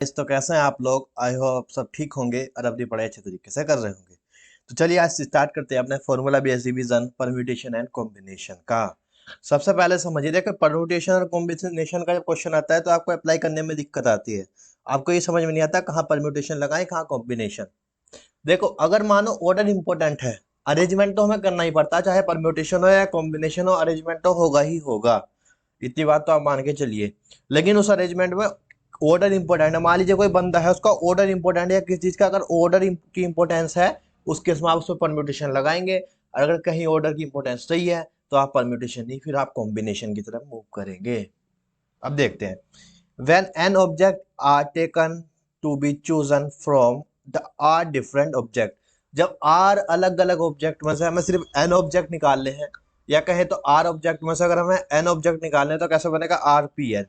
तो कैसे हैं आप लोग? आई होप सब ठीक होंगे और अपनी पढ़ाई अच्छे तरीके से कर रहे होंगे। तो चलिए आज स्टार्ट करते हैं अपने formula based division, permutation and combination का। सबसे पहले समझिए, देखो परम्यूटेशन और कॉम्बिनेशन का जब क्वेश्चन आता है तो आपको अप्लाई करने में दिक्कत आती है। आपको ये समझ में नहीं आता कहाँ परम्यूटेशन लगाएं कहाँ कॉम्बिनेशन। देखो, अगर मानो ऑर्डर इंपॉर्टेंट है, अरेंजमेंट तो हमें करना ही पड़ता है, चाहे परम्यूटेशन हो या कॉम्बिनेशन हो, अरेंजमेंट तो होगा ही होगा। इतनी बात तो आप मान के चलिए। लेकिन उस अरेंजमेंट में ऑर्डर इंपॉर्टेंट है। मान लीजिए कोई बंदा है, उसका ऑर्डर इंपॉर्टेंट है या किसी चीज का अगर ऑर्डर की इंपॉर्टेंस है, उस केस में आप उसमें परम्यूटेशन लगाएंगे। और अगर कहीं ऑर्डर की इंपॉर्टेंस सही है तो आप परम्यूटेशन नहीं, फिर आप कॉम्बिनेशन की तरफ मूव करेंगे। अब देखते हैं। When n object are taken to be chosen from the r different object, जब r अलग अलग ऑब्जेक्ट में से हमें सिर्फ n ऑब्जेक्ट निकालने हैं, या कहे तो r ऑब्जेक्ट में से अगर हमें n ऑब्जेक्ट निकालने हैं तो कैसे बनेगा rpn,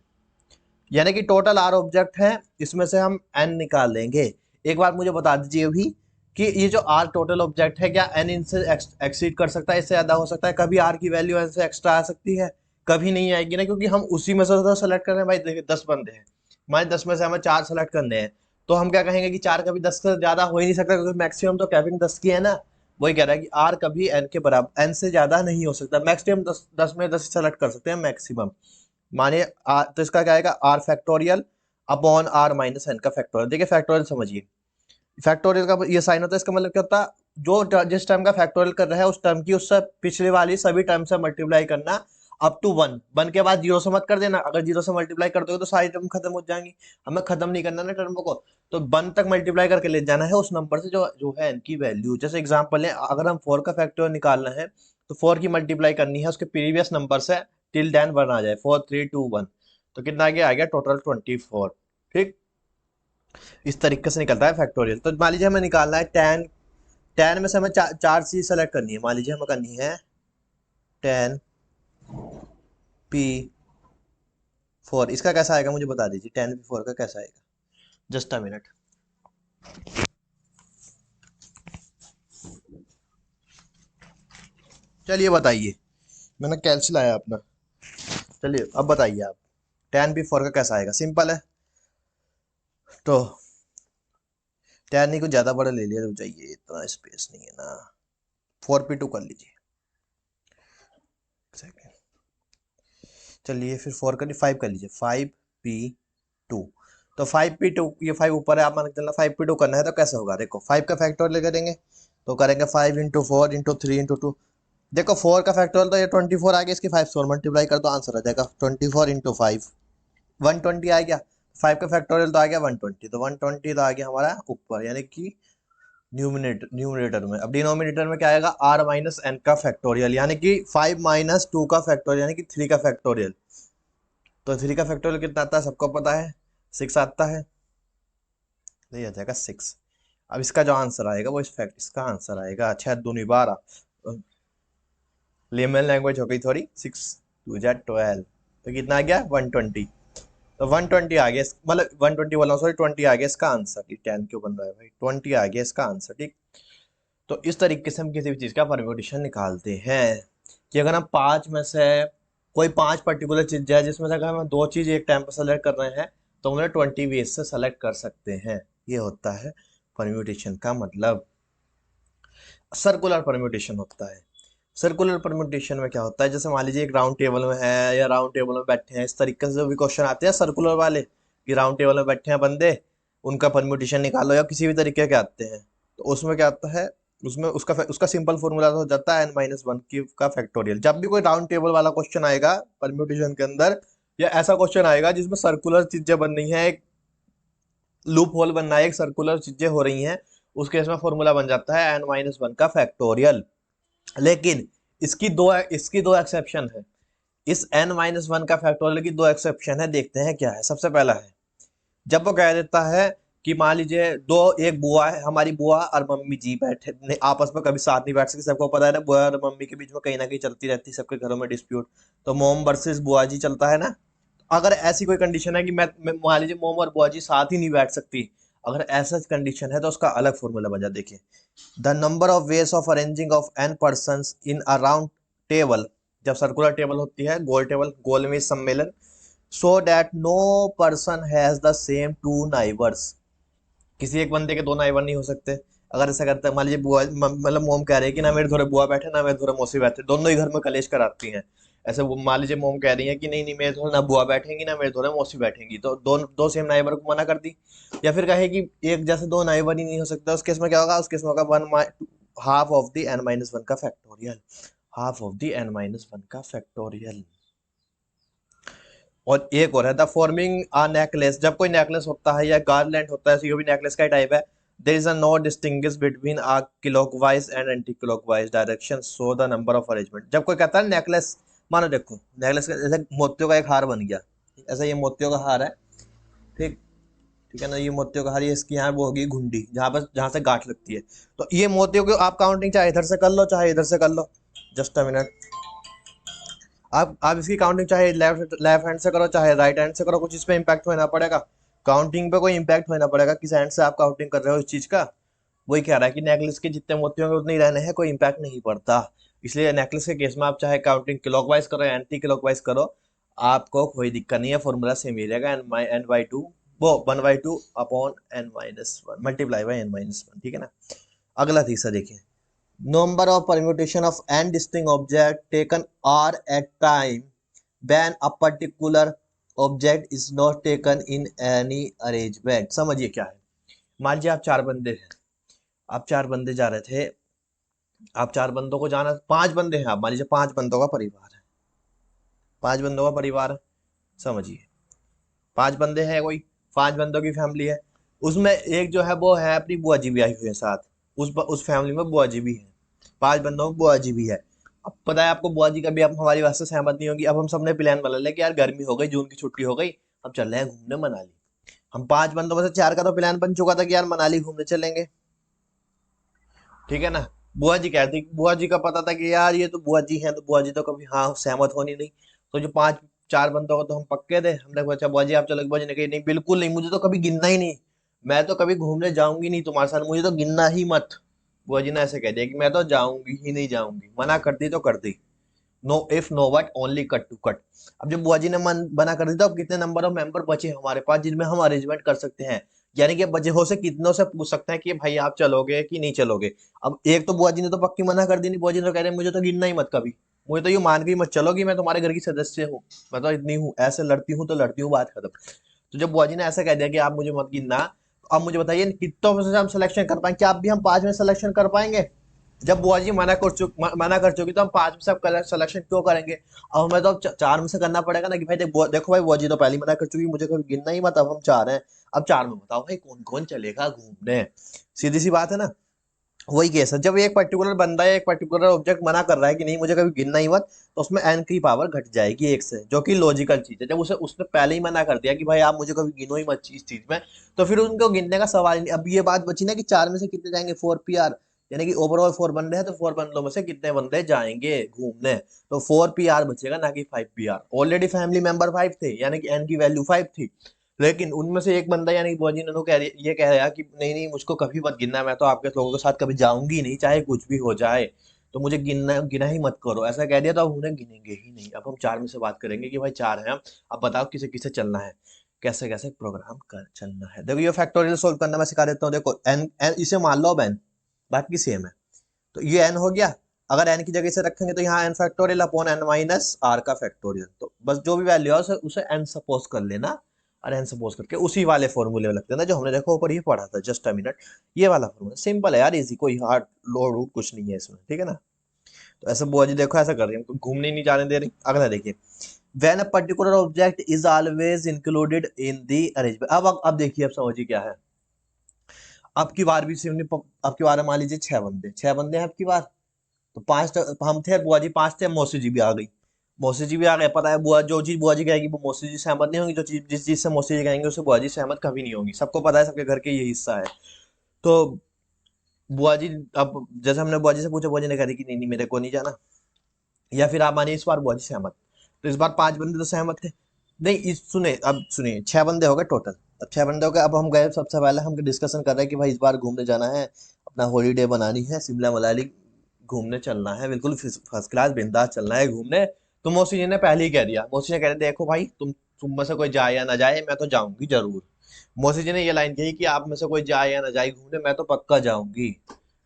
यानी कि टोटल r ऑब्जेक्ट है, इसमें से हम n निकाल लेंगे। एक बात मुझे बता दीजिए अभी कि ये जो r टोटल ऑब्जेक्ट है, क्या n इनसे एक्सीड कर सकता है, इससे ज्यादा हो सकता है? कभी r की वैल्यू n से एक्स्ट्रा आ सकती है? कभी नहीं आएगी ना, क्योंकि हम उसी में से तो सेलेक्ट कर रहे हैं। भाई देखिए 10 बंदे हैं, हमारे 10 में से हमें 4 सेलेक्ट करने हैं, तो हम क्या कहेंगे कि 4 कभी 10 से ज्यादा हो ही नहीं सकता, क्योंकि मैक्सिमम तो कैपिंग 10 की है ना। वही कह रहा है कि r कभी n के बराबर, n से ज्यादा नहीं हो सकता। मैक्सिमम 10 में 10 सेलेक्ट कर सकते हैं मैक्सिमम। मानिए तो इसका क्या आएगा, r factorial upon r minus n का फैक्टोरियल। देखिए फैक्टोरियल समझिए, फैक्टोरियल का ये साइन होता है, इसका मतलब क्या होता है, जिस टर्म का फैक्टोरियल कर रहा है उस टर्म की उससे पिछले वाली सभी टर्म से मल्टीप्लाई करना अप टू 1। 1 के बाद 0 से मत कर देना, अगर 0 से मल्टीप्लाई कर दोगे तो सारी टर्म खत्म हो जाएंगी। हमें खत्म नहीं करना ना टर्म को, तो 1 तक मल्टीप्लाई करके ले जाना है उस नंबर से जो जो है इनकी वैल्यू। जैसे एग्जांपल है, अगर हम 4 का फैक्टोरियल निकालना है तो 4 की मल्टीप्लाई करनी है उसके प्रीवियस नंबर से टिल देन 1 आ जाए, 4 3 2 1, तो कितना आ गया टोटल 24। ठीक, इस तरीके से निकलता है फैक्टोरियल। तो मान लीजिए हमें निकालना है टेन, टेन में से हमें चार चीज सेलेक्ट करनी है। मान लीजिए हमें करनी है टेन पी फोर। इसका कैसा आएगा मुझे बता दीजिए, टेन पी फोर का कैसा आएगा? Just a minute. चलिए बताइए, मैंने कैलसी लाया अपना। चलिए अब बताइए आप, टेन पी फोर का कैसा आएगा? सिंपल है, तो टेन नहीं कुछ ज्यादा बड़ा ले लिया तो चाहिए, इतना स्पेस नहीं है ना। 4p2 कर लीजिए। चलिए फिर 4 कर 5 कर लीजिए, 5p2। तो 5p2, ये 5 ऊपर है, आप मान के चलना 5p2 करना है तो कैसे होगा? देखो 5 का फैक्टोरियल करेंगे तो करेंगे 5 इंटू 4 इंटू 3 इंटू 2। देखो 4 का फैक्टोरियल तो ये 24 आ गया, इसकी 5 से और मल्टीप्लाई कर दो, आंसर आ जाएगा 24 इंटू 5, 120 आ गया। 5 का फैक्टोरियल तो आ गया 120, तो 120 तो आ गया हमारा ऊपर, यानी कि न्यूमिनेटर में। अब डिनोमिनेटर में क्या आएगा, r माइनस एन का फैक्टोरियल, यानी कि 5 माइनस 2 का फैक्टोरियल, यानी कि 3 का फैक्टोरियल। तो 3 का फैक्टोरियल कितना आता है सबको पता है, 6 आता है, तो ये आ जाएगा 6। अब इसका जो आंसर आएगा वो इसका आंसर आएगा 6 दूनी 12, लेमन लैंग्वेज हो गई थोड़ी, 6 2 जा 12, तो कितना आ गया 120। तो 120 आ गया, मतलब 120 बोला सॉरी 20 आ गया इसका आंसर। 10 क्यों बन रहा है भाई, 20 आ गया इसका आंसर। ठीक, तो इस तरीके से हम किसी भी चीज का परम्यूटेशन निकालते हैं कि अगर हम पांच में से कोई पांच पर्टिकुलर चीज है जिसमें से अगर हम दो चीज एक टाइम पर सेलेक्ट कर रहे हैं तो उन्हें 20 वेज से सेलेक्ट कर सकते हैं। ये होता है परम्यूटेशन का मतलब। सर्कुलर परम्यूटेशन होता है। सर्कुलर परम्यूटेशन में क्या होता है, जैसे मान लीजिए एक राउंड टेबल में है या राउंड टेबल में बैठे हैं, इस तरीके से जो भी क्वेश्चन आते हैं सर्कुलर वाले कि राउंड टेबल में बैठे हैं बंदे, उनका परम्यूटेशन निकालो, या किसी भी तरीके के आते हैं, तो उसमें क्या आता है, उसमें उसका सिंपल फॉर्मूला हो जाता है n-1 की का फैक्टोरियल। जब भी कोई राउंड टेबल वाला क्वेश्चन आएगा परम्यूटेशन के अंदर, या ऐसा क्वेश्चन आएगा जिसमें सर्कुलर चीजें बन रही हैं, एक लूप होल बनना है, एक सर्कुलर चीजें हो रही हैं, उस केस में फॉर्मूला बन जाता है n-1 का फैक्टोरियल। लेकिन इसकी दो एक्सेप्शन है। इस n-1 का फैक्टोरियल की दो एक्सेप्शन है, देखते हैं क्या है। सबसे पहला है जब वो कह देता है कि मान लीजिए दो, एक बुआ है, हमारी बुआ और मम्मी जी बैठे आपस में कभी साथ नहीं बैठ सकती, सबको पता है ना, बुआ और मम्मी के बीच में कहीं ना कहीं चलती रहती है सबके घरों में डिस्प्यूट, तो मोम वर्सेस बुआ जी चलता है ना। अगर ऐसी कोई कंडीशन है कि मैं मान लीजिए मोम और बुआ जी साथ ही नहीं बैठ सकती, अगर ऐसा कंडीशन है तो उसका अलग फॉर्मूला बन जाए। देखिए, the number of ways of arranging of n person in a round table, जब सर्कुलर टेबल होती है, गोल टेबल, गोल में सम्मेलन, so that no person has the same two neighbours. किसी एक बंदे के दो नाइबर नहीं हो सकते। अगर ऐसा करता है, मान लीजिए बुआ मतलब मोम कह रही है कि ना मेरे थोड़े बुआ बैठे ना मेरे थोड़े मौसी बैठे, दोनों ही घर में कलेश कराती हैं। ऐसे वो मान लीजिए मोम कह रही है कि नहीं नहीं मेरे थोड़े ना बुआ बैठेंगी ना मेरे थोड़े मौसी बैठेंगी, तो दो दो सेम नाइबर को मना कर दी। या फिर कहे कि एक जैसे दो नाइबर ही नहीं हो सकता, उस केस में क्या होगा, उस केस में होगा one half of the n minus one का factorial. Half of the n minus one का फैक्टोरियल। और एक और है द फॉर्मिंग अ नेकलेस। जब कोई नेकलेस होता है या गार्लैंड होता है, तो ये भी नेकलेस का टाइप है। There is a no distinguish between a clockwise and anti clockwise direction, so the number of arrangement. जब कोई कहता है नेकलेस, मानो देखो नेकलेस का जैसे मोतियों का एक हार बन गया, ऐसा ये मोतियों का हार है। ठीक, ठीक है ना, ये मोतियों का हार, ये इसकी यहाँ वो होगी घुंडी, जहाँ से गांठ लगती है। तो ये मोतियों की आप काउंटिंग चाहे इधर से कर लो चाहे इधर से कर लो। Just a minute. आप इसकी काउंटिंग चाहे लेफ्ट लेफ्ट हैंड से करो चाहे राइट हैंड से करो, कुछ इस पे इम्पैक्ट होना पड़ेगा, काउंटिंग पे कोई इम्पैक्ट होना पड़ेगा, किस हैंड से आप काउंटिंग कर रहे हो इस चीज का। वही कह रहा है कि नेकलेस के जितने मोती होंगे उतने ही रहने हैं, कोई इम्पैक्ट नहीं पड़ता। इसलिए नेकलेस के केस में आप चाहे काउंटिंग क्लॉकवाइज करो या एंटी क्लॉकवाइज करो, आपको कोई दिक्कत नहीं है, फॉर्मूला सेम ही रहेगा। एन बाई टू, वो one by two upon N minus one multiply by N minus one. ठीक है ना। अगला तीसरा देखिए, number of permutation of n distinct object taken are at time when a particular object is not taken in any arrangement। समझिए क्या है। मान लीजिए आप चार बंदे हैं, आप चार बंदे जा रहे थे, आप चार बंदों को जाना, पांच बंदे हैं, आप मान लीजिए पांच बंदों का परिवार है, पांच बंदों का परिवार है, समझिए पांच बंदे हैं, कोई पांच बंदों की फैमिली है। उसमें एक जो है वो है अपनी बुआ जी भी आई हुई है साथ, उस फैमिली में बुआ जी भी है, पांच बंदों में बुआ जी भी है। अब पता है आपको बुआ जी कभी अब हमारी बात से सहमत नहीं होगी। अब हम सबने प्लान बना लिया कि यार गर्मी हो गई, जून की छुट्टी हो गई, अब चल रहे हैं घूमने मनाली। हम पांच बंदों में से चार का तो प्लान बन चुका था कि यार मनाली घूमने चलेंगे। ठीक है ना। बुआ जी कहती, बुआ जी का पता था कि यार ये तो बुआ जी हैं, तो बुआ जी तो कभी हाँ सहमत होनी नहीं। तो जो पांच चार बंदों को तो हम पक्के थे, हमने कहा अच्छा बुआ जी आप चलो। बुआ जी ने कही नहीं बिल्कुल नहीं, मुझे तो कभी गिनना ही नहीं, मैं तो कभी घूमने जाऊंगी नहीं तुम्हारे साथ, मुझे तो गिनना ही मत। बुआ जी ने ऐसे कह दिया कि मैं तो जाऊंगी ही नहीं जाऊंगी, मना कर दी तो कर दी। No if no what only cut to cut. अब जब बुआ जी ने मन बना कर दिया, तो अब कितने नंबर ऑफ मेंबर बचे हमारे पास जिनमें हम अरेंजमेंट कर सकते हैं। यानी कि बचे हो से कितनों से पूछ सकते हैं कि भाई आप चलोगे कि नहीं चलोगे। अब एक तो बुआ जी ने तो पक्की मना कर दी नहीं, बुआ जी तो कह रहे हैं मुझे तो गिनना ही मत कभी, मुझे तो ये मान के ही मत चलो कि मैं तुम्हारे घर की सदस्य हूँ, मैं तो इतनी हूँ, ऐसे लड़ती हूँ तो लड़ती हूँ, बात खत्म। तो जब बुआ जी ने ऐसा कह दिया कि आप मुझे मत गिनना, तो अब मुझे बताइए कितनों में से हम सिलेक्शन कर पाएंगे, क्या आप भी हम पांच में सिलेक्शन कर पाएंगे। जब बुआ जी मना कर चुकी तो हम पांच में से अब सिलेक्शन क्यों करेंगे। अब हमें तो अब चार में से करना पड़ेगा ना कि भाई देखो भाई बुआ जी तो पहले ही मना कर चुकी, मुझे कभी गिनना ही मत, अब हम चार हैं। अब चार में बताओ भाई कौन कौन चलेगा घूमने। सीधी सी बात है ना। वही केस है, जब एक पर्टिकुलर बंदा या एक पर्टिकुलर ऑब्जेक्ट मना कर रहा है कि नहीं मुझे कभी गिनना ही मत, तो उसमें एन की पावर घट जाएगी एक से, जो कि लॉजिकल चीज है। जब उसे उसने पहले ही मना कर दिया कि भाई आप मुझे कभी गिनो ही मत इस चीज में, तो फिर उनको गिनने का सवाल ही नहीं। अब ये बात बची ना कि चार में से कितने जाएंगे, 4 PR, यानी कि ओवरऑल 4 बंदे हैं, तो 4 बंदों में से कितने बंदे जाएंगे घूमने, तो 4 PR बचेगा ना कि 5 PR। ऑलरेडी फैमिली मेंबर 5 थे, यानी कि एन की वैल्यू 5 थी। लेकिन उनमें से एक बंदा यानी बुआ जी ने ये कह रहा कि नहीं नहीं मुझको कभी मत गिनना, मैं तो आपके लोगों के साथ कभी जाऊंगी नहीं चाहे कुछ भी हो जाए, तो मुझे गिनना गिना ही मत करो, ऐसा कह दिया। तो अब उन्हें गिनेंगे ही नहीं। अब हम चार में से बात करेंगे कि भाई चार हैं, अब बताओ किसे किसे चलना है, कैसे कैसे प्रोग्राम कर चलना है। देखो ये फैक्टोरियल सोल्व करना मैं सिखा देता हूँ। देखो एन एन इसे मान लो अब एन, बाकी सेम है, तो ये एन हो गया। अगर एन की जगह से रखेंगे तो यहाँ N factorial upon N minus R का फैक्टोरियल, तो बस जो भी वैल्यू है उसे उसे एन सपोज कर लेना, और एन सपोज करके उसी वाले फॉर्मूले में लगते ना जो हमने देखो ऊपर ये पढ़ा था। जस्ट अ मिनट, ये वाला फॉर्मूला सिंपल है यार, इजी, कोई हार्ड लोड वूड कुछ नहीं है इसमें। ठीक है ना। तो ऐसा बुआ जी देखो ऐसा कर रही है, हमको घूमने ही नहीं जाने दे रही। अगला देखिए, when a particular object is always included in the arrangement. अब देखिए, अब समझिए क्या है। अब की बार भी सिर्फ अब की बार है, मान लीजिए छह बंदे हैं अब की बार, तो पांच तो हम थे, बुआ जी पांच थे, मौसी जी भी आ गई। मौसी जी भी आ गए, पता है बुआ जो चीज बुआ जी कहेगी वो मौसी जी सहमत नहीं होंगी, जो चीज जिस चीज से मौसी जी कहेंगे उससे बुआ जी सहमत कभी नहीं होंगी, सबको पता है, सबके घर के ये हिस्सा है। तो बुआ जी, अब जैसे हमने बुआ जी से पूछा, बुआ जी ने कह दी कि नहीं नहीं मेरे को नहीं जाना। या फिर आप मानिए इस बार बुआ जी सहमत, तो इस बार पांच बंदे तो सहमत थे। नहीं सुने, अब सुनिए, छह बंदे हो गए टोटल। अब छह बंदे हो गए, अब हम गए, सबसे पहले हम डिस्कशन कर रहे हैं कि भाई इस बार घूमने जाना है, अपना हॉलीडे बनानी है, शिमला मनाली घूमने चलना है, बिल्कुल फर्स्ट क्लास बिंदास चलना है घूमने। तो मौसी जी ने पहले ही कह दिया, मौसी ने कह दिया देखो भाई तुम तुम में से कोई जाए या ना जाए मैं तो जाऊंगी जरूर। मौसी जी ने ये लाइन कही कि आप में से कोई जाए या ना जाए घूमने, मैं तो पक्का जाऊंगी।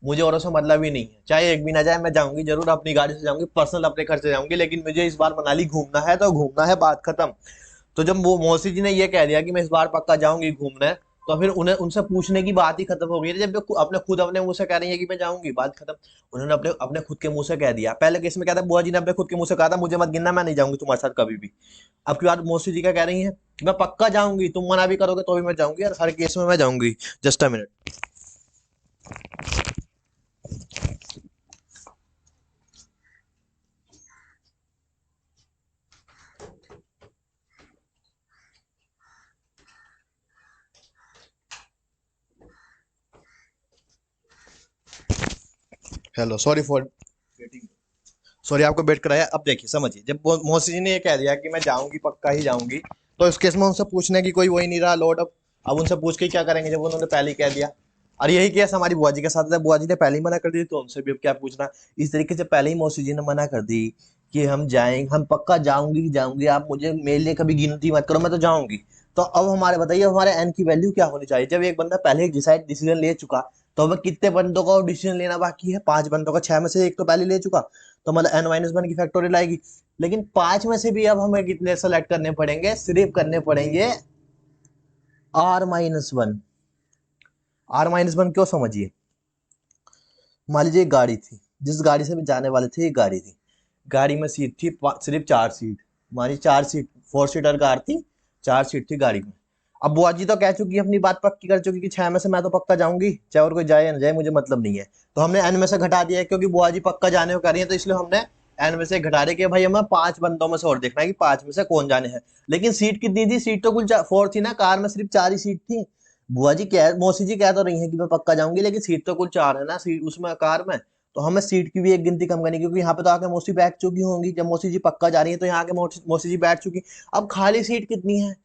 मुझे औरों से मतलब ही नहीं है, चाहे एक भी ना जाए मैं जाऊंगी जरूर, अपनी गाड़ी से जाऊंगी, पर्सनल अपने खर्च से जाऊंगी, लेकिन मुझे इस बार मनाली घूमना है तो घूमना है, बात खत्म। तो जब वो मौसी जी ने ये कह दिया कि मैं इस बार पक्का जाऊंगी घूमने, तो फिर उन्हें उनसे पूछने की बात ही खत्म हो गई। जब वो अपने खुद अपने मुंह से कह रही है कि मैं जाऊंगी, बात खत्म। उन्होंने अपने अपने खुद के मुंह से कह दिया। पहले केस में क्या था, बुआ जी ने अपने खुद के मुंह से कहा था मुझे मत गिनना, मैं नहीं जाऊंगी तुम्हारे साथ कभी भी। अब की बात मौसी जी क्या कह रही है कि मैं पक्का जाऊंगी, तुम मना भी करोगे तो भी मैं जाऊंगी, और हर केस में मैं जाऊंगी। Just a minute. Hello, sorry for waiting. Sorry आपको वेट कराया। अब देखिए समझिए, जब मौसी जी ने ये कह दिया कि मैं जाऊंगी पक्का ही जाऊंगी, तो इस केस में उनसे पूछने की कोई वही नहीं रहा लोड। अब उनसे पूछ के क्या करेंगे जब उन्होंने पहले ही कह दिया। और यही केस हमारी बुआ जी के साथ है, बुआ जी ने पहले ही मना कर दी, तो उनसे भी अब क्या पूछना। इस तरीके से पहले ही मौसी जी ने मना कर दी कि हम जाएंगे, हम पक्का जाऊंगी ही जाऊंगी, आप मुझे मेरे लिए कभी गिनती मत करो, मैं तो जाऊंगी। तो अब हमारे बताइए हमारे एन की वैल्यू क्या होनी चाहिए। जब एक बंदा पहले डिसीजन ले चुका, तो हमें कितने बंदों का डिसीजन लेना बाकी है? 5 बंदों का, 6 में से एक तो पहले ले चुका, तो मतलब n-1 की फैक्टोरियल आएगी। लेकिन 5 में से भी अब हमें कितने सेलेक्ट करने पड़ेंगे? सिर्फ करने पड़ेंगे r-1। r-1 क्यों, समझिए। मान लीजिए एक गाड़ी थी, जिस गाड़ी से भी जाने वाले थे, एक गाड़ी थी, गाड़ी में सीट थी सिर्फ 4 सीट। मानिए 4 सीट, 4 सीटर कार थी, 4 सीट थी गाड़ी में। अब बुआ जी तो कह चुकी है, अपनी बात पक्की कर चुकी कि 6 में से मैं तो पक्का जाऊंगी, चाहे और कोई जाए या ना जाए मुझे मतलब नहीं है। तो हमने एन में से घटा दिया है, क्योंकि बुआ जी पक्का जाने को कर रही है, तो इसलिए हमने एन में से घटा रहे कि भाई हमें 5 बंदों में से और देखना है कि 5 में से कौन जाने हैं। लेकिन सीट कितनी थी? सीट तो कुल 4 थी ना, कार में सिर्फ 4 ही सीट थी। बुआ जी कह, मौसी जी कह तो रही है कि मैं पक्का जाऊंगी, लेकिन सीट तो कुल 4 है ना सीट उसमें, कार में। तो हमें सीट की भी एक गिनती कम करनी, क्योंकि यहाँ पे तो आके मौसी बैठ चुकी होंगी, जब मौसी जी पक्का जा रही है तो यहाँ आके मौसी जी बैठ चुकी। अब खाली सीट कितनी है?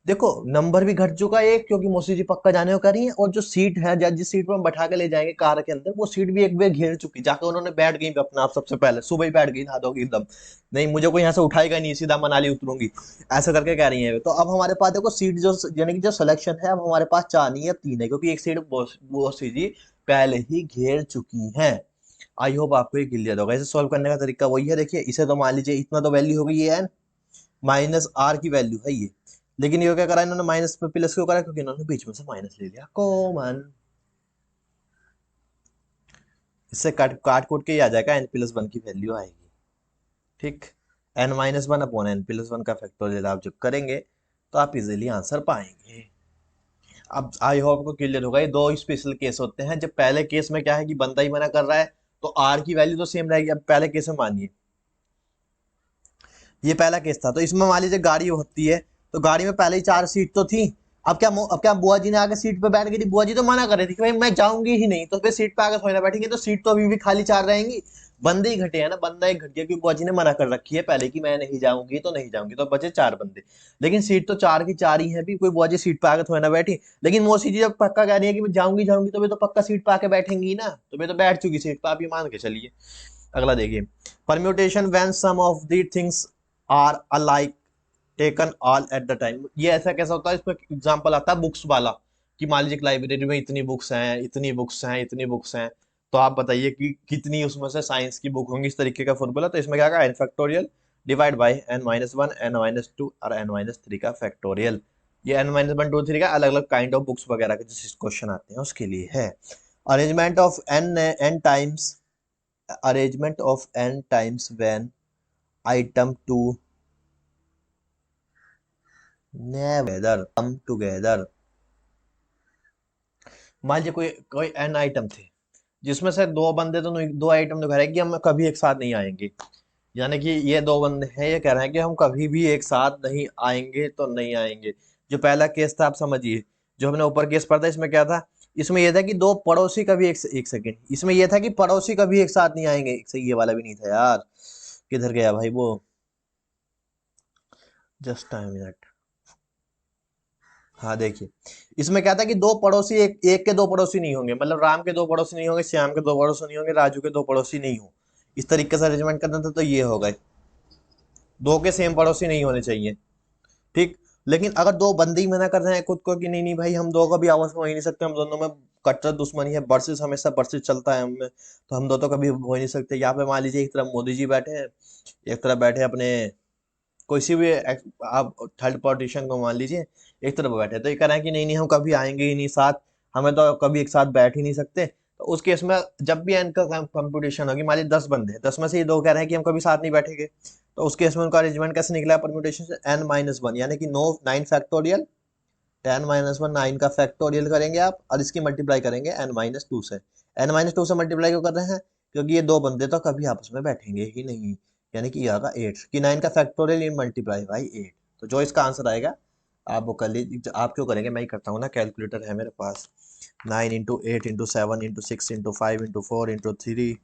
देखो, नंबर भी घट चुका है एक, क्योंकि मौसी जी पक्का जाने को कर रही है, और जो सीट है जिस सीट पर हम बैठा के ले जाएंगे कार के अंदर, वो सीट भी एक बार घेर चुकी, जाके उन्होंने बैठ गई अपना आप, सबसे पहले सुबह ही बैठ गई नहा धो के एकदम। नहीं, मुझे कोई यहाँ से उठाएगा नहीं, सीधा मनाली उतरूंगी, ऐसा करके कह रही है। तो अब हमारे पास देखो सीट जो, यानी कि जो सिलेक्शन है, अब हमारे पास 4 नहीं है, 3 है, क्योंकि एक सीट मौसी जी पहले ही घेर चुकी है। आई होप आपको ये क्लियर होगा। इसे सॉल्व करने का तरीका वही है। देखिए, इसे तो मान लीजिए इतना तो वैल्यू हो गई है एन, माइनस आर की वैल्यू है ये। लेकिन ये क्या करा इन्होंने, माइनस पे प्लस क्यों करा? क्योंकि इन्होंने बीच में से माइनस ले लिया कॉमन। इससे काट काट कूट के ही आ जाएगा, n+1 की वैल्यू आएगी। ठीक, n-1/n+1 का फैक्टोरियल आप जब करेंगे तो आप इजीली आंसर पाएंगे। अब आई होप को क्लियर होगा। ये दो स्पेशल केस होते हैं। जब पहले केस में क्या है कि बंदा ही मना कर रहा है, तो आर की वैल्यू तो सेम रहेगी। अब पहले केस में मानिए, ये पहला केस था, तो इसमें मान लीजिए गाड़ी होती है, तो गाड़ी में पहले ही 4 सीट तो थी। अब क्या बुआ जी ने आके सीट पे बैठ गई थी? बुआ जी तो मना कर रही थी कि भाई मैं जाऊंगी ही नहीं, तो फिर सीट पे आके थोड़ी ना बैठेंगे, तो सीट तो अभी भी खाली 4 रहेंगी। बंदे ही घटे हैं ना, बंदा एक घट गया, क्योंकि बुआ जी ने मना कर रखी है पहले कि मैं नहीं जाऊंगी तो नहीं जाऊंगी, तो बचे 4 बंदे। लेकिन सीट तो 4 की 4 ही है भी, कोई बुआ जी सीट पे आके थोड़ी ना बैठी। लेकिन मौसी जी जब पक्का कह रही है कि मैं जाऊंगी जाऊंगी, तो वे तो पक्का सीट पे आके बैठेंगी ना, तो वे तो बैठ चुकी सीट पे, आप ये मान के चलिए। अगला देखिए, permutation when some of the things are alike taken all at the time. ये ऐसा कैसा होता है? इसमें एग्जांपल आता है बुक्स वाला, कि मान लीजिए लाइब्रेरी में इतनी बुक्स हैं, इतनी बुक्स हैं, इतनी बुक्स हैं, तो आप बताइए कि कितनी उसमें से साइंस की बुक होंगी, इस तरीके का फॉर्मूला। तो इसमें क्या होगा, N factorial divide by n-1, n-2 और n-3 का फैक्टोरियल। ये n-1, 2, 3 का अलग अलग काइंड ऑफ बुक्स वगैरह के जिस क्वेश्चन आते हैं उसके लिए है। Arrangement of n times, arrangement of n times when item two never come together. मान लीजिए कोई कोई एन आइटम थे, जिसमें से 2 बंदे तो नहीं, 2 आइटम तो कह रहे हैं कि हम कभी एक साथ नहीं आएंगे। यानी कि ये 2 बंदे हैं, ये कह रहे हैं कि हम कभी भी एक साथ नहीं आएंगे तो नहीं आएंगे। जो पहला केस था आप समझिए, जो हमने ऊपर केस पढ़ा था, इसमें क्या था? इसमें यह था कि 2 पड़ोसी कभी एक सेकेंड, इसमें यह था कि पड़ोसी कभी एक साथ नहीं आएंगे। एक से ये वाला भी नहीं था यार, किधर गया भाई वो? Just time minute. हाँ देखिए, इसमें क्या था कि 2 पड़ोसी, एक के 2 पड़ोसी नहीं होंगे, मतलब राम के 2 पड़ोसी नहीं होंगे, श्याम के 2 पड़ोसी नहीं होंगे, राजू के 2 पड़ोसी नहीं हो। इस तरीके से अरेंजमेंट करना था, तो ये हो गए। 2 के सेम पड़ोसी नहीं होने चाहिए। ठीक, लेकिन अगर दो बंदे ही मना कर रहे हैं खुद को कि नहीं नहीं भाई हम दो कभी आपस में हो ही नहीं सकते, हम दोनों में कट्टर दुश्मनी है, वर्सेस हमेशा वर्सेस चलता है हमें, तो हम दो तो कभी हो ही नहीं सकते। यहाँ पे मान लीजिए एक तरफ मोदी जी बैठे हैं, एक तरफ बैठे अपने कोई सी भी आप थर्ड पॉलिटिशियन को मान लीजिए, एक तरफ बैठे तो ये कह रहे हैं कि नहीं नहीं हम कभी आएंगे ही नहीं साथ, हमें तो कभी एक साथ बैठ ही नहीं सकते। तो उस केस में जब भी इनका कंपटीशन होगी, मान लीजिए 10 बंदे हैं, 10 में से ये दो कह रहे हैं कि हम कभी साथ नहीं बैठेंगे, तो उस केस में उनका अरेंजमेंट कैसे निकला परम्यूटेशन से, n-1, यानी कि नो 9 फैक्टोरियल, 10-1 9 का फैक्टोरियल करेंगे आप और इसकी मल्टीप्लाई करेंगे n-2 से। n-2 से मल्टीप्लाई क्यों कर रहे हैं, क्योंकि ये दो बंदे तो कभी आपस में बैठेंगे ही नहीं, यानी कि ये आएगा 8 कि 9 का फैक्टोरियल इन मल्टीप्लाई बाई 8। तो जो इसका आंसर आएगा आप वो कर लीजिए। आप क्यों करेंगे, मैं ही करता हूँ ना, कैलकुलेटर है मेरे पास। 9 × 8 × 7 × 6 × 5 × 4 × 3,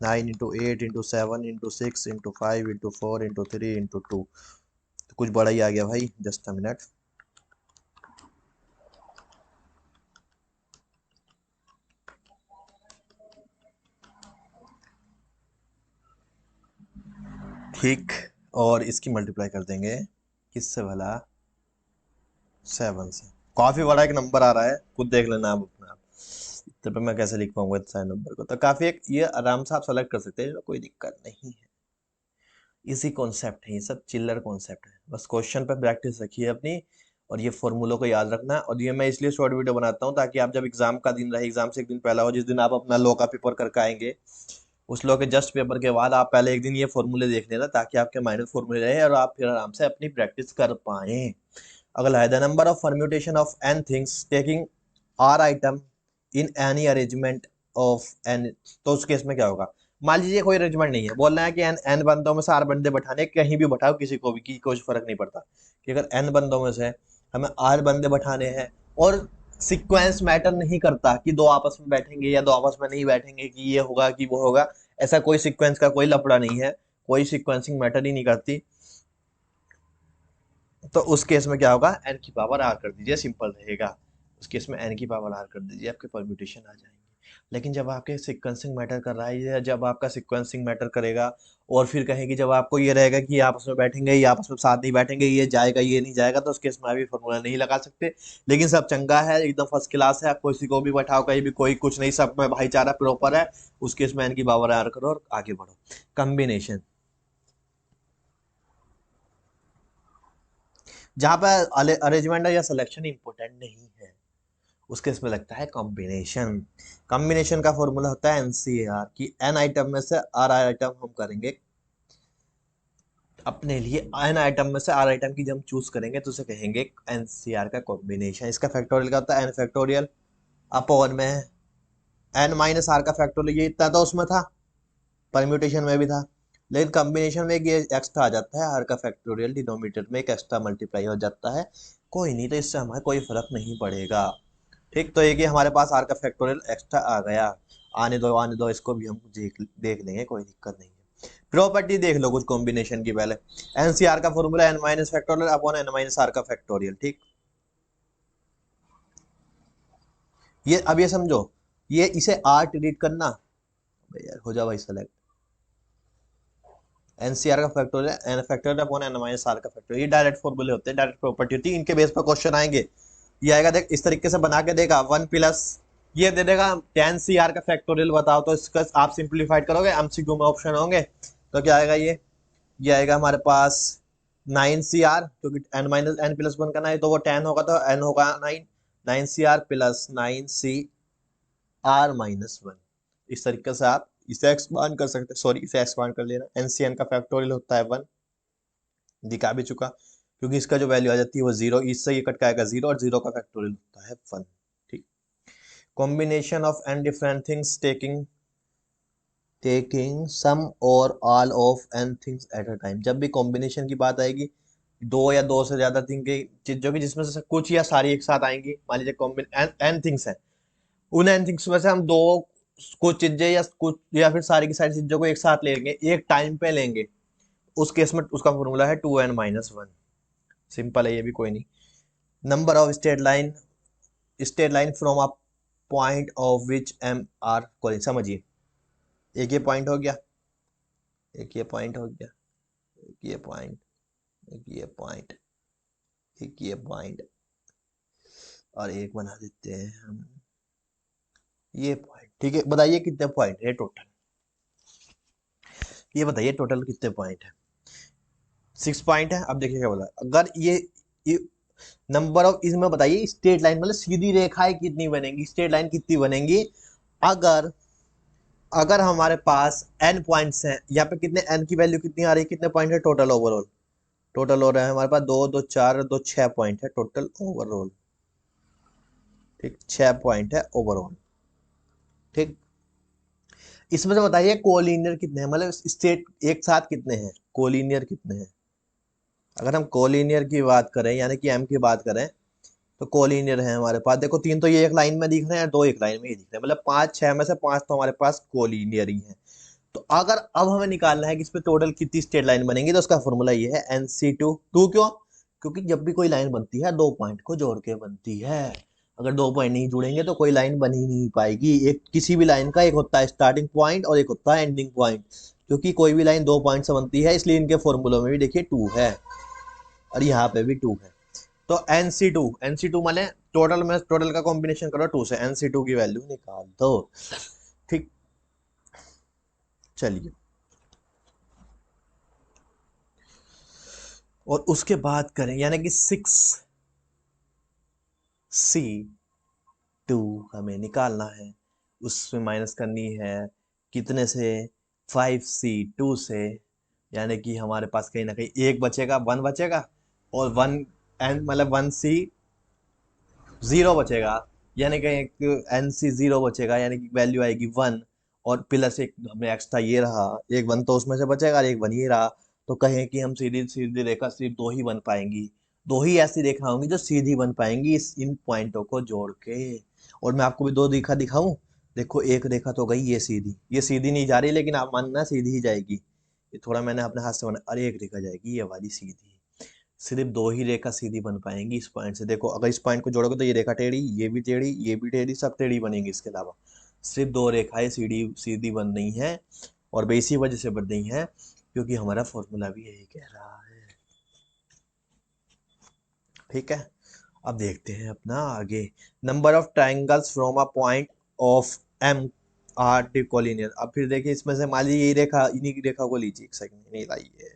9 × 8 × 7 × 6 × 5 × 4 × 3 × 2, तो कुछ बड़ा ही आ गया भाई, जस्ट अ मिनट। ठीक, और इसकी मल्टीप्लाई कर देंगे किससे भला, 7 से। काफी बड़ा एक नंबर आ रहा है, खुद देख लेना आप अपना। इतने पे मैं कैसे लिख पाऊंगा इतने सारे नंबर को, तो काफी एक ये आराम से आप सेलेक्ट कर सकते हैं, कोई दिक्कत नहीं है। इसी कॉन्सेप्ट है, ये सब चिल्लर कॉन्सेप्ट है, बस क्वेश्चन पे प्रैक्टिस रखिए अपनी, और ये फॉर्मूलों को याद रखना। और ये मैं इसलिए शॉर्ट वीडियो बनाता हूँ ताकि आप जब एग्जाम का दिन रहे, एग्जाम से एक दिन पहला हो, जिस दिन आप अपना लॉ का पेपर करके आएंगे, उस लॉ के जस्ट पेपर के बाद आप पहले एक दिन ये फॉर्मूले देख लेना, ताकि आपके माइंड में फॉर्मूले रहे और आप फिर आराम से अपनी प्रैक्टिस कर पाए। अगला है the number of permutation of N things taking R item in any arrangement of N. तो उस केस में क्या होगा, मान लीजिए कोई अरेंजमेंट नहीं है, बोल रहा है कि एन एन बंदों में से आर बंदे बैठाने, कहीं भी बैठाओ किसी को भी, की कोई फर्क नहीं पड़ता, कि अगर एन बंदों में से हमें आर बंदे बैठाने हैं, और सीक्वेंस मैटर नहीं करता कि दो आपस में बैठेंगे या दो आपस में नहीं बैठेंगे, कि ये होगा कि वो होगा, ऐसा कोई सीक्वेंस का कोई लफड़ा नहीं है, कोई सीक्वेंसिंग मैटर ही नहीं करती। तो उस केस में क्या होगा, एन की पावर आर कर दीजिए, सिंपल रहेगा। उस केस में एन की पावर आर कर दीजिए, आपके परम्यूटेशन आ जाएंगे। लेकिन जब आपके सीक्वेंसिंग मैटर कर रहा है, या जब आपका सीक्वेंसिंग मैटर करेगा, और फिर कहेंगे जब आपको ये रहेगा कि ये आपस में बैठेंगे, ये आपस में साथ नहीं बैठेंगे, ये जाएगा ये नहीं जाएगा, तो उस केस में अभी फॉर्मूला नहीं लगा सकते। लेकिन सब चंगा है, एकदम फर्स्ट क्लास है, आप किसी को भी बैठाओ कहीं भी, कोई कुछ नहीं, सब में भाईचारा प्रॉपर है, उस केस में एन की पावर आर करो और आगे बढ़ो। कॉम्बिनेशन, जहां पर अरेंजमेंट या सिलेक्शन इंपॉर्टेंट नहीं है, उसके इसमें लगता है कॉम्बिनेशन। कॉम्बिनेशन का फॉर्मूला होता है एनसीआर, कि एन आइटम में से आर आइटम हम करेंगे अपने लिए, एन आइटम में से आर आइटम की जब हम चूज करेंगे तो उसे कहेंगे एनसीआर का कॉम्बिनेशन। इसका फैक्टोरियल क्या होता है, एन फैक्टोरियल अपॉन में एन माइनस आर का फैक्टोरियल, ये इतना तो उसमें था, परम्यूटेशन में भी था, लेकिन कॉम्बिनेशन में ये एक्स्ट्रा आ जाता है, आर का फैक्टोरियल डिनोमिनेटर में एक एक्स्ट्रा मल्टीप्लाई हो जाता है। कोई नहीं, तो इससे हमें कोई फर्क नहीं पड़ेगा। ठीक, तो एक ही हमारे पास आर का फैक्टोरियल एक्स्ट्रा आ गया, आने दो, इसको भी हम देख लेंगे, कोई दिक्कत नहीं है। प्रॉपर्टी देख लो कुछ कॉम्बिनेशन की पहले। एनसीआर का formula N minus factorial upon N minus R का फैक्टोरियल। ठीक, ये अब ये समझो, ये इसे आर डिलीट करना, यार हो जा भाई सेलेक्ट, एनसीआर का factorial N factorial upon N minus R का फैक्टोरियल, ये डायरेक्ट फॉर्मूले होते हैं, डायरेक्ट प्रॉपर्टी होती है, इनके बेस पर क्वेश्चन आएंगे। ये आएगा देख इस तरीके से बना के देगा, 1 प्लस ये दे देगा 10 CR का फैक्टोरियल बताओ, तो इसका आप सिंप्लीफाइड करोगे, एमसीक्यू में ऑप्शन होंगे, तो क्या आएगा ये आएगा हमारे पास 9 CR, क्योंकि n-n+1 का ना है तो वो 10 होगा, तो n होगा 9, 9 CR प्लस 9 CR-1। इस तरीके से आप इसे एक्सपांड कर सकते हैं, सॉरी इसे एक्सपांड कर लेना, एनसीएन का फैक्टोरियल होता है 1, दिखा भी चुका, क्योंकि इसका जो वैल्यू आ जाती है वो 0, इससे ये कट का आएगा 0, और 0 का फैक्टोरियल होता है 1। ठीक, combination of n different things taking some और all of N things at a time. जब भी कॉम्बिनेशन की बात आएगी, दो या दो से ज्यादा थिंग की चीजों की, जिसमें से कुछ या सारी एक साथ आएंगी, मान लीजिए एन थिंग्स है, उन एन थिंग्स में से हम दो कुछ चीजें या कुछ या फिर सारी की सारी चीजों को एक साथ लेंगे, एक टाइम पे लेंगे, उस केस में उसका फॉर्मूला है 2n-1। सिंपल है ये भी, कोई नहीं। Number of straight line from a point of which M are calling, समझिए, एक ये पॉइंट हो गया, एक ये पॉइंट हो गया, एक ये पॉइंट, एक ये पॉइंट, एक ये पॉइंट और एक बना देते हैं हम ये पॉइंट। ठीक है, बताइए कितने पॉइंट है टोटल, ये बताइए टोटल कितने पॉइंट है। 6 पॉइंट है। अब देखिए क्या बोला, अगर ये नंबर ऑफ, इसमें बताइए स्ट्रेट लाइन मतलब सीधी रेखाएं कितनी बनेंगी, स्ट्रेट लाइन कितनी बनेंगी अगर अगर हमारे पास n पॉइंट्स हैं। यहाँ पे कितने n की वैल्यू कितनी आ रही है, कितने पॉइंट है टोटल ओवरऑल, टोटल हो रहा है हमारे पास 2 2 4 2 6 पॉइंट है टोटल ओवरऑल। ठीक, 6 पॉइंट है ओवरऑल। ठीक, इसमें से बताइए कोलिनियर कितने हैं, मतलब स्टेट एक साथ कितने हैं, कोलिनियर कितने हैं। अगर हम कोलिनियर की बात करें यानी कि m की बात करें तो कोलिनियर है हमारे पास, देखो 3 तो ये एक लाइन में दिख रहे हैं, 2 एक लाइन में ही दिख रहे हैं, मतलब 5 6 में से 5 तो हमारे पास कोलिनियर ही है। तो अगर अब हमें निकालना है कि इस पे टोटल कितनी स्ट्रेट लाइन बनेंगी तो उसका फॉर्मूला ये है NC2। टू क्यों, क्योंकि जब भी कोई लाइन बनती है 2 पॉइंट को जोड़ के बनती है। अगर 2 पॉइंट नहीं जुड़ेंगे तो कोई लाइन बन ही नहीं पाएगी। एक किसी भी लाइन का एक होता है स्टार्टिंग पॉइंट और एक होता है एंडिंग पॉइंट, क्योंकि कोई भी लाइन 2 पॉइंट से बनती है, इसलिए इनके फॉर्मूलों में भी देखिए 2 है और यहाँ पे भी 2 है। तो NC2 माने टोटल में टोटल का कॉम्बिनेशन करो 2 से, NC2 की वैल्यू निकाल दो। ठीक, चलिए और उसके बाद करें यानी कि 6C2 हमें निकालना है, उसमें माइनस करनी है कितने से, 5C2 से, यानी कि हमारे पास कहीं ना कहीं एक बचेगा, 1 बचेगा और 1 एन मतलब 1C0 बचेगा, यानी कि एक NC0 बचेगा, यानी कि वैल्यू आएगी 1 और प्लस एक हमें एक्स्ट्रा ये रहा, एक 1 तो उसमें से बचेगा, एक 1 ये रहा। तो कहें कि हम सीधी सीधी रेखा सिर्फ 2 ही बन पाएंगी, 2 ही ऐसी रेखा होंगी जो सीधी बन पाएंगी इन पॉइंटों को जोड़ के। और मैं आपको भी 2 रेखा दिखाऊं, देखो एक रेखा तो गई ये सीधी नहीं जा रही, लेकिन आप मानना सीधी ही जाएगी। ये थोड़ा मैंने अपने हाथ से बना, अरे एक रेखा जाएगी ये वाली सीधी, सिर्फ 2 ही रेखा सीधी बन पाएंगी इस पॉइंट से। देखो अगर इस पॉइंट को जोड़ोगे तो ये रेखा टेढ़ी, ये भी टेढ़ी, ये भी टेढ़ी, सब टेढ़ी बनेंगी, इसके अलावा सिर्फ 2 रेखाएं सीधी सीधी बन रही हैं और वे इसी वजह से बन रही हैं क्योंकि हमारा फॉर्मूला भी यही कह रहा है। ठीक है, अब देखते हैं अपना आगे, number of triangles from a point of M are collinear. अब फिर देखिए इसमें से मान लीजिए यही रेखा, इन्हीं की रेखा को लीजिए, एक सेकंड नहीं लाइए,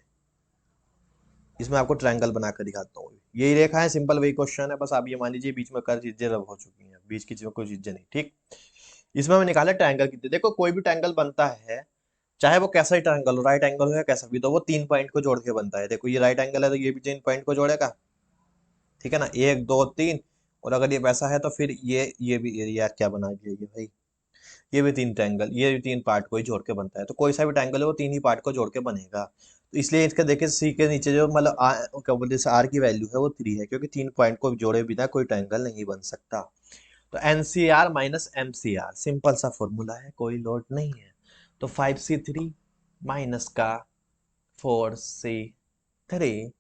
इसमें आपको ट्रायंगल बनाकर दिखाता हूँ। यही रेखा है, सिंपल वही क्वेश्चन है, बस आप ये मान लीजिए बीच में कर चीजें रब हो चुकी हैं, बीच की चीजों कोई चीजें नहीं। ठीक, इसमें हमें निकाला ट्रायंगल कितने, देखो कोई भी ट्रायंगल बनता है चाहे वो कैसा ही ट्रायंगल हो, राइट एंगल हो या कैसा भी, तो वो 3 पॉइंट को जोड़ के बनता है। देखो ये राइट एंगल है तो ये भी 3 पॉइंट को जोड़ेगा, ठीक है ना, 1 2 3। और अगर ये वैसा है तो फिर ये भी, एरिया क्या बना दिया ये भाई, ये भी 3 ट्रायंगल, ये भी 3 पार्ट को ही जोड़ के बनता है। तो कोई सा भी ट्रायंगल है वो 3 ही पार्ट को जोड़ के बनेगा। तो इसलिए इसका देखिए सी के नीचे जो मतलब क्या बोलते हैं आर की वैल्यू है वो 3 है, क्योंकि 3 पॉइंट को जोड़े बिना कोई ट्रायंगल नहीं बन सकता। तो NCR माइनस MCR सिंपल सा फॉर्मूला है, कोई लोड नहीं है। तो 5C3 माइनस का 4C3,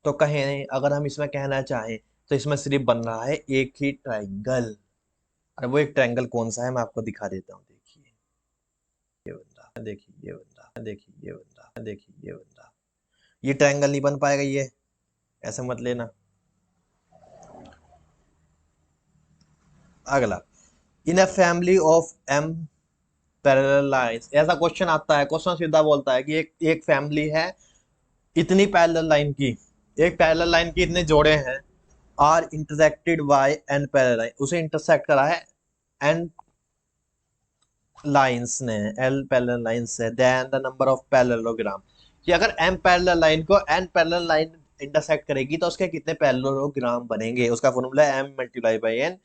तो कहें अगर हम इसमें कहना चाहें तो इसमें सिर्फ बन रहा है एक ही ट्रायंगल, और वो एक ट्रायंगल कौन सा है मैं आपको दिखा देता हूँ। देखिए ये बंदा, देखिए ये बंदा, देखिए ये बंदा, देखिए ये बंदा, ये ट्रायंगल नहीं बन पाएगा, ये ऐसे मत लेना। अगला, in a family of M parallel lines, ऐसा क्वेश्चन आता है, क्वेश्चन सीधा बोलता है कि एक फैमिली है इतनी पैरेलल लाइन की, एक पैरेलल लाइन की इतने जोड़े हैं, are intersected by N parallel line, उसे इंटरसेक्ट करा है N लाइंस ने, L पैरेलल लाइंस है, then the number of parallelogram, कि अगर M पैरेलल लाइन को N पैरेलल लाइन इंटरसेक्ट करेगी तो उसके कितने पैरेललोग्राम बनेंगे। उसका फॉर्मूला है M multiply by N,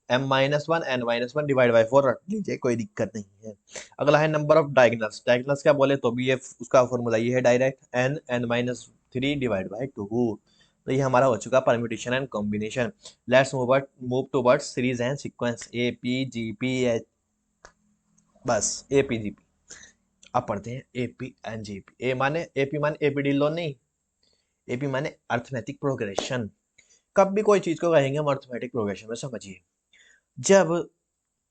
M-1 N-1 divide by 4 रख लीजिए, कोई दिक्कत नहीं है। अगला है नंबर ऑफ डायगोनल्स, डायगोनल्स क्या बोले तो भी ये उसका फॉर्मूला ये है डायरेक्ट N-3 डिवाइड बाई 2। तो ये हमारा हो चुका permutation and combination. Let's move towards series and sequence A P G P H, बस APGP। अब पढ़ते हैं AP एंड GP। AP माने AP लो नहीं, AP माने अर्थमेटिक प्रोग्रेशन। कब भी कोई चीज को कहेंगे हम अर्थमेटिक प्रोग्रेशन में, समझिए जब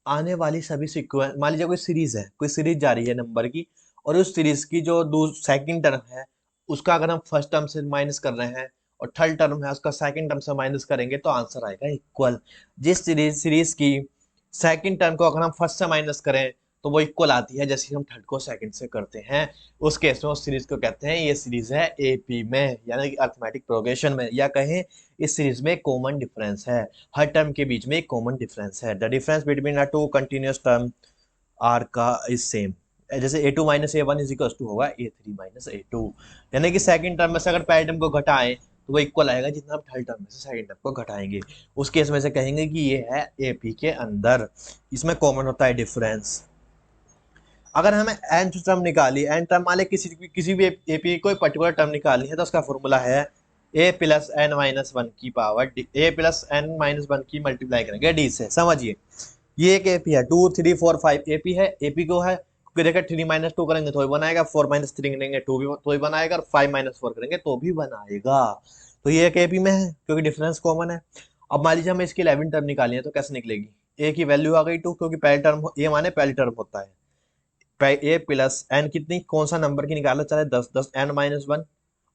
आने वाली सभी सीक्वेंस, मान लीजिए कोई सीरीज है, कोई सीरीज जा रही है नंबर की, और उस सीरीज की जो सेकंड टर्म है उसका अगर हम फर्स्ट टर्म से माइनस कर रहे हैं और थर्ड टर्म है उसका सेकंड टर्म से माइनस करेंगे तो आंसर आएगा इक्वल। जिस सीरीज की सेकंड टर्म को अगर हम फर्स्ट से माइनस करें तो वो इक्वल आती है, जैसे हम थर्ड को सेकंड से करते हैं, उस केस में उस सीरीज को कहते हैं ये सीरीज है एपी में, यानी कि अरिथमेटिक प्रोग्रेशन में, या कहें इस सीरीज में कॉमन डिफरेंस है, हर टर्म के बीच में एक कॉमन डिफरेंस है। The difference between a two continuous term आर का इज सेम, जैसे a2 minus A one is equal to होगा a3 माइनस a2, यानी कि सेकंड टर्म में से अगर पहले टर्म को घटाएं तो वो इक्वल आएगा जितना हम थर्ड टर्म में से सेकंड टर्म को घटाएंगे। उस केस में से कहेंगे कि ये है एपी के अंदर, इसमें कॉमन होता है डिफरेंस। अगर हमें एन टर्म निकाली, एन टर्म मान किसी भी एपी कोई पर्टिकुलर टर्म निकालनी है तो उसका फॉर्मूला है ए प्लस एन माइनस वन की पावर ए प्लस एन माइनस वन की मल्टीप्लाई करेंगे डी से। समझिए ये एक एपी है, 2 3 4 5 एपी है, एपी को है क्योंकि देखा 3 माइनस 2 करेंगे तो भी बनाएगा, 4 माइनस 3 करेंगे तो भी बनाएगा, और 5 माइनस 4 करेंगे तो भी बनाएगा। तो ये एक एपी में है क्योंकि डिफरेंस कॉमन है। अब मान लीजिए हमें इसकी 11 टर्म निकालनी है तो कैसे निकलेगी, ए की वैल्यू आ गई 2 क्योंकि पहले टर्म ए माने पहली टर्म होता है, ए प्लस एन कितनी कौन सा नंबर की निकालना चाहे 10 10 एन माइनस वन,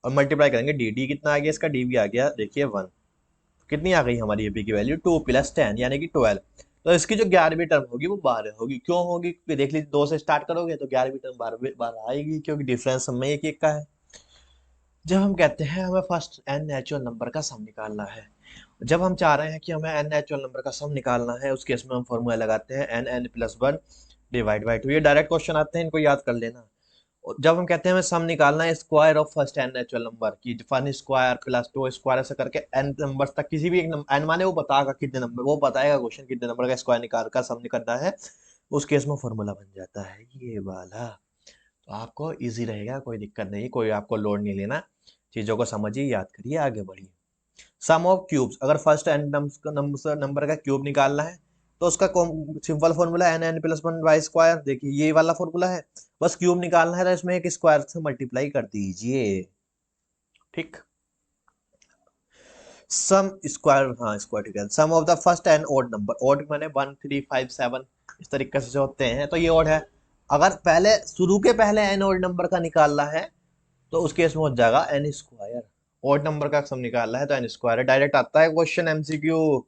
और मल्टीप्लाई करेंगे डी, डी कितना आ गया इसका, डी भी आ गया देखिए 1, कितनी आ गई हमारी एपी की वैल्यू 2 प्लस 10 यानी कि 12। तो इसकी जो 11वीं टर्म होगी वो 12 होगी, क्यों होगी क्योंकि देख लीजिए 2 से स्टार्ट करोगे तो 11वीं टर्म 12 आएगी क्योंकि डिफरेंस हमें एक एक का है। जब हम कहते हैं हमें फर्स्ट एन नेचुरल नंबर का सम निकालना है, जब हम चाह रहे हैं कि हमें एन नेचुरल नंबर का सम निकालना है उस केस में हम फॉर्मूला लगाते हैं N N plus one divide by two. ये डायरेक्ट क्वेश्चन आते हैं, इनको याद कर लेना। और जब हम कहते हैं हमें सम निकालना है square of first n natural number की, one square plus two square ऐसे करके एन नंबर तक किसी भी एक नंबर एन माने वो बताएगा कितने नंबर, वो बताएगा क्वेश्चन कितने नंबर का स्क्वायर निकाल का सम निकलना है, उस केस में फॉर्मूला बन जाता है ये वाला। तो आपको इजी रहेगा, कोई दिक्कत नहीं, कोई आपको लोड नहीं लेना, चीजों को समझिए याद करिए आगे बढ़िए। सम ऑफ क्यूब्स, अगर फर्स्ट एन नंबर का क्यूब निकालना है तो उसका simple formula N N plus one by square, देखिए ये वाला फॉर्मूला है, बस क्यूब निकालना है तो इसमें एक स्क्वायर से मल्टीप्लाई कर दीजिए, ठीक। सम स्क्वायर, हाँ स्क्वायर ठीक है। Sum of the first n odd number, odd माने 1 3 5 7 इस तरीके से होते हैं, तो ये ओड है। अगर पहले शुरू के पहले एन ओड नंबर का निकालना है तो उस केस में हो जाएगा एन स्क्वायर, ओड नंबर का सम निकालना है तो एन स्क्वायर है, डायरेक्ट आता है क्वेश्चन एमसीक्यू,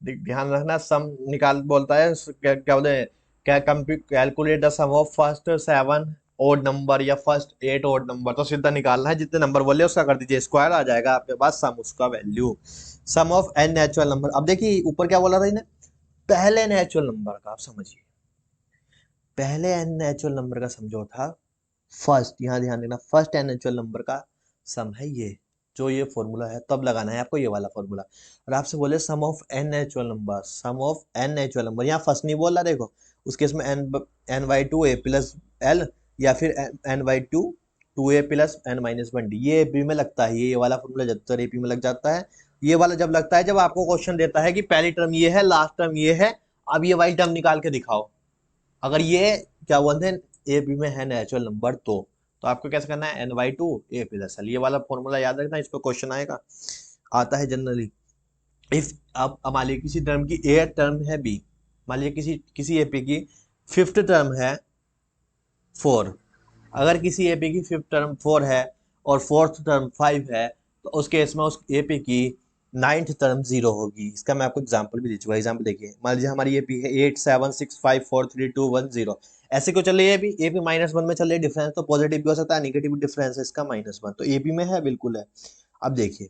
ध्यान रखना। सम निकाल बोलता है क्या क्या बोलते हैं, क्या calculate the sum of first 7 odd number या फर्स्ट 8 ओड नंबर, तो सीधा निकालना है जितने नंबर बोले उसका कर दीजिए स्क्वायर, आ जाएगा आपके पास सम उसका value. Sum of N natural number, अब देखिए ऊपर क्या बोला था इन्हें, पहले नेचुरल नंबर का, आप समझिए पहले एन नेचुरल नंबर का समझो था फर्स्ट, यहाँ ध्यान देना फर्स्ट एन नेचुरल नंबर का सम है ये, जो ये फॉर्मूला है तब लगाना है आपको ये वाला फॉर्मूला। और आपसे बोले sum of N natural number, sum of N natural number, यहाँ फर्स्ट नहीं बोल रहा देखो, उस केस में n by two a plus l या फिर n by two 2a plus n minus one d, ये एपी में लगता है, ये वाला फॉर्मूला ज्यादातर एपी में लग जाता है। ये वाला जब लगता है जब आपको क्वेश्चन देता है कि पहली टर्म ये है लास्ट टर्म ये है, अब ये वाली टर्म निकाल के दिखाओ, अगर ये क्या बोलते हैं एपी में है नेचुरल नंबर तो आपको कैसे करना है n by two a plus l, ये वाला फॉर्मूला याद रखना, इस पर क्वेश्चन आएगा, आता है जनरली। इफ अब मान लीजिए किसी टर्म की ए टर्म है बी, मान लीजिए किसी एपी की फिफ्थ टर्म है 4, अगर किसी एपी की फिफ्थ टर्म 4 है और फोर्थ टर्म 5 है तो उस केस में उस एपी की नाइन्थ टर्म 0 होगी। इसका मैं आपको एग्जांपल भी दे चुका, एग्जांपल देखिए, मान लीजिए हमारी एपी है 8 7 6 5 4 3 2 1 0, ऐसे क्यों चल रही है एपी माइनस वन में चल रही है, डिफरेंस तो पॉजिटिव भी हो सकता है नेगेटिव डिफरेंस है इसका -1, तो एपी में है बिल्कुल है। अब देखिए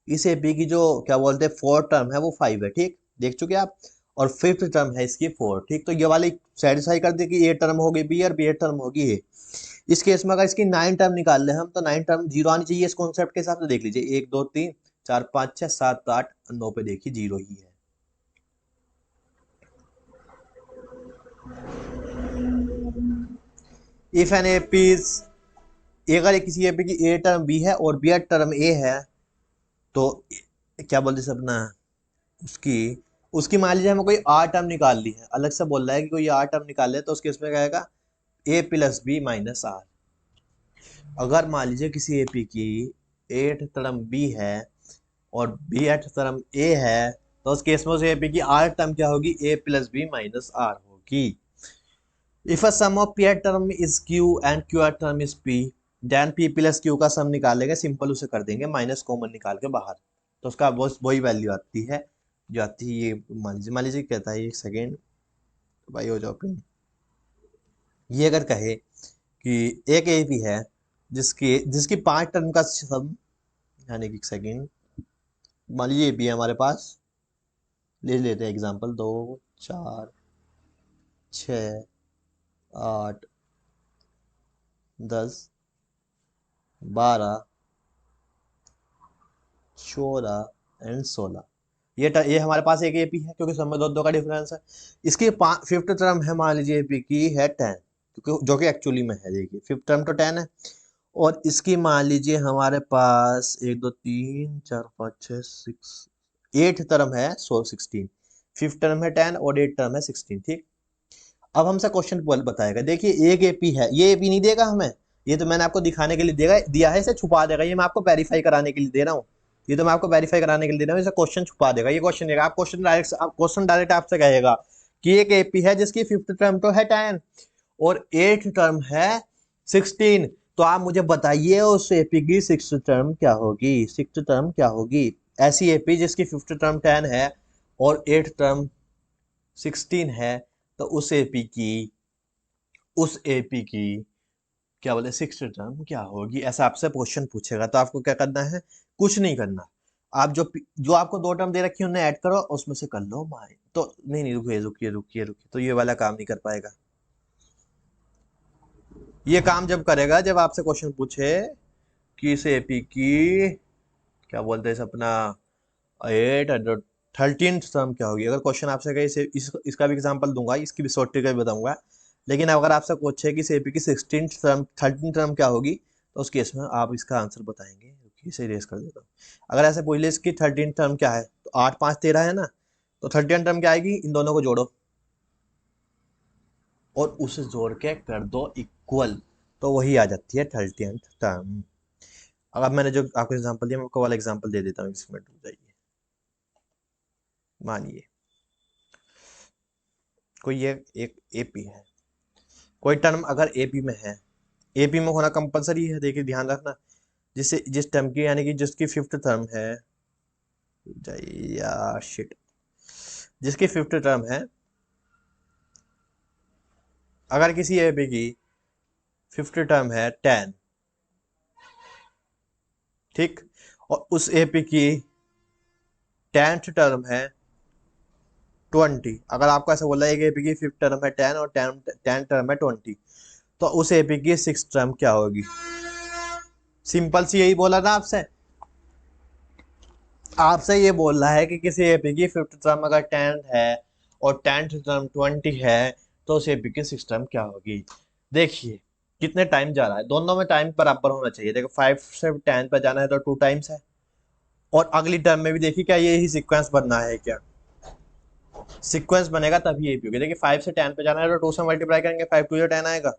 इस एपी की जो क्या बोलते हैं फोर्थ टर्म है वो 5 है, ठीक देख चुके आप, और फिफ्थ टर्म है इसकी 4, ठीक, तो ये वाली सेटिस्फाई कर दे कि ए टर्म होगी बी और बी टर्म होगी ए। इस केस में अगर इसकी 9 टर्म निकाल ले हम तो 9 टर्म 0 आनी चाहिए, इस कॉन्सेप्ट के हिसाब से देख लीजिए 1 2 3 4 5 6 7 8 9 पे देखिए 0 ही है। इफ एन एपी अगर किसी एपी की ए टर्म बी है और बी टर्म ए है तो क्या बोलते अपना उसकी उसकी मान लीजिए हमें कोई आर टर्म निकाल ली है, अलग से बोल रहा है कि कोई आर टर्म निकाल ले तो उसके इसमें क्या आएगा ए प्लस बी माइनस आर। अगर मान लीजिए किसी एपी की 8 टर्म बी है और बी 8 टर्म ए है तो उस केस में उस एपी की आर टर्म क्या होगी a plus b minus r होगी। If a sum of p term is q and q r term is p, then p plus q का सम निकालेंगे, सिंपल उसे कर देंगे माइनस कॉमन निकाल के बाहर, तो उसका वही वैल्यू आती है जो आती है ये। मान लीजिए कहता है, एक सेकेंड भाई हो जाओ पिन। ये अगर कहे कि एक एपी है जिसकी 5 टर्म का सम, यानी कि एक सेकेंड, मान लीजिए एपी है हमारे पास, ले लेते हैं एग्जांपल 2, 4, 6, 8, 10, 12, 14 एंड 16। ये हमारे पास एक एपी है क्योंकि सब में दो दो का डिफरेंस है। इसकी फिफ्थ टर्म है, मान लीजिए एपी की है 10, क्योंकि जो कि एक्चुअली में है, देखिए फिफ्थ टर्म तो 10 है। और इसकी मान लीजिए हमारे पास 1 2 3 4 5 6 6 8 टर्म है, सो 16। फिफ्थ टर्म है 10 और 8 टर्म है 16, ठीक। अब हमसे क्वेश्चन बताएगा, देखिए एक एपी है, ये एपी नहीं देगा हमें, ये तो मैंने आपको दिखाने के लिए दिया है, इसे छुपा देगा, ये मैं आपको वेरीफाई कराने के लिए दे रहा हूँ, ये तो मैं आपको वेरीफाई कराने के लिए दे रहा हूँ, इसे क्वेश्चन छुपा देगा, ये क्वेश्चन देगा, आप क्वेश्चन डायरेक्ट आपसे कहेगा कि एक एपी है जिसकी फिफ्थ टर्म तो है 10 और एट्थ टर्म है 16, तो आप मुझे बताइए उस एपी की सिक्स्थ टर्म क्या होगी, सिक्स्थ टर्म क्या होगी। ऐसी एपी जिसकी फिफ्थ टर्म 10 है और एट्थ टर्म 16 है, तो उस एपी की क्या बोले सिक्स्थ टर्म क्या होगी, ऐसा आपसे क्वेश्चन पूछेगा, तो आपको क्या करना है, कुछ नहीं करना, आप जो आपको दो टर्म दे रखी है उन्हें ऐड करो, उसमें से कर लो माइनस, तो नहीं नहीं रुकिए रुकिए रुकिए रुकिए, तो ये वाला काम नहीं कर पाएगा। ये काम जब करेगा जब आपसे क्वेश्चन पूछे कि इस एपी की क्या बोलते हैं इस अपना 13th टर्म क्या होगी, अगर क्वेश्चन आपसे कहे इसका भी एग्जांपल दूंगा, इसकी भी शॉर्ट का भी बताऊंगा, लेकिन अगर आपसे पूछे कि इस एपी की 16th टर्म 13th टर्म क्या होगी, तो उस केस में आप इसका आंसर बताएंगे, रुकिए इसे इरेज कर देता हूँ। अगर ऐसे पूछ ले इसकी 13th टर्म क्या है, तो 8 5 13 है ना, तो 13th टर्म क्या आएगी, इन दोनों को जोड़ो और उसे जोड़ के कर दो इक्वल, तो वही आ जाती है 13th टर्म। अब मैंने जो आपको एग्जांपल दिया, मैं आपको वाला एग्जांपल दे देता हूँ, इसमें डूब जाइए। मानिए कोई ये एक एपी है, कोई टर्म अगर एपी में है, एपी में होना कंपलसरी है, देखिए ध्यान रखना, जिस टर्म की यानी कि जिसकी फिफ्थ टर्म है, या शिट, जिसकी फिफ्थ टर्म है, अगर किसी एपी की फिफ्थ टर्म है 10, ठीक, और उस एपी की 10th टर्म है 20, अगर आपको ऐसा बोला है कि एपी की फिफ्थ टर्म है 10 और 10 टर्म है 20, तो उस एपी की सिक्स टर्म क्या होगी, सिंपल सी यही बोला था आपसे, आपसे ये बोल रहा है कि किसी एपी की फिफ्थ टर्म अगर 10 है और 10th टर्म 20 है, तो उस एपी की सिक्स टर्म क्या होगी। देखिए कितने टाइम जा रहा है, दोनों में टाइम बराबर होना चाहिए, देखो 5 से 10 पे जाना है तो 2 टाइम्स है, और अगली टर्म में भी देखिए क्या यही सीक्वेंस बनना है, क्या सीक्वेंस बनेगा तभी एपी होगी, देखिए 5 से 10 पे जाना है तो 2 से मल्टीप्लाई करेंगे, 5 2 10 आएगा,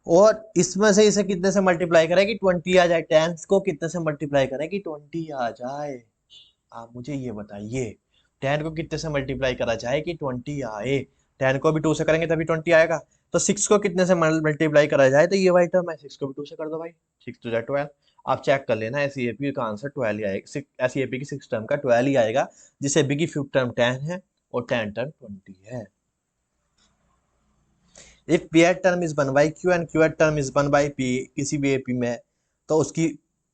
और इसमें से इसे कितने से मल्टीप्लाई करें कि 20 आ जाए, 10 को कितने से मल्टीप्लाई करें कि 20 आ जाए, आप मुझे ये बताइए 10 को कितने से मल्टीप्लाई करा जाए कि 20 आए, 10 को भी 2 से करेंगे तभी 20 आएगा, तो 6 को कितने से मल्टीप्लाई करा जाए, तो ये वाली टर्म है, 6 को भी 2 से कर दो भाई, 6 टू 12, आप चेक कर लेना, ऐसी एपी का आंसर 12 ही आएगा, ऐसी एपी की 6 टर्म का 12 ही आएगा, जिस एपी की फिफ्थ टर्म 10 है और 10 टर्म 20 है। If pth term is 1 by q and qth term is 1 by p किसी भी एपी में, तो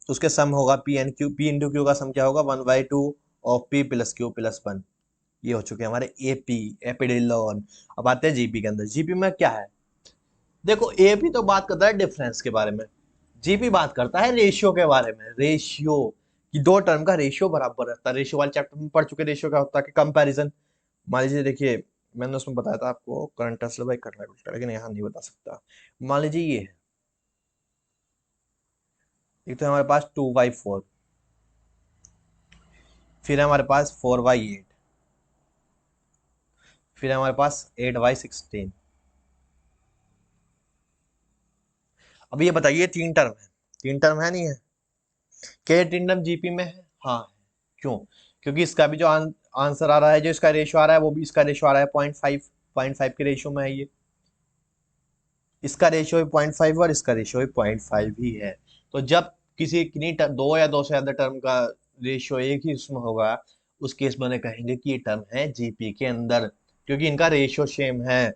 उसके सम होगा p and q, p into q का सम क्या होगा 1 by 2 of p plus q plus 1। ये हो चुके हमारे एपी, एपिडिलोन। अब आते हैं जीपी के अंदर, जीपी में क्या है, देखो एपी तो बात करता है डिफरेंस के बारे में, जीपी बात करता है रेशियो के बारे में, रेशियो कि दो टर्म का रेशियो बराबर रहता है, रेशियो वाले चैप्टर में पढ़ चुके, रेशियो क्या होता है कि कंपैरिजन। मान लीजिए देखिए मैंने उसमें बताया था आपको करंट असल भाई करना है, लेकिन यहाँ नहीं बता सकता। मान लीजिए ये है, एक तो हमारे पास 2/4, फिर हमारे पास 4/8, फिर हमारे पास 8/16। अब ये बताइए तीन टर्म है, तीन टर्म है नहीं है, क्या तीन टर्म जीपी में है, हाँ है। क्यों, क्योंकि इसका भी जो आंसर आ रहा है, जो इसका रेशियो आ रहा है वो भी इसका रेशियो आ रहा है 0.5 के रेशियो में है ये, इसका रेशियो भी 0.5 और इसका रेशियो भी 0.5 ही है। तो जब किसी किन्हीं दो या दो से ज्यादा टर्म का रेशियो एक ही उसमें होगा, उस केस में उन्हें कहेंगे कि ये टर्म है जीपी के अंदर, क्योंकि इनका रेशियो सेम है।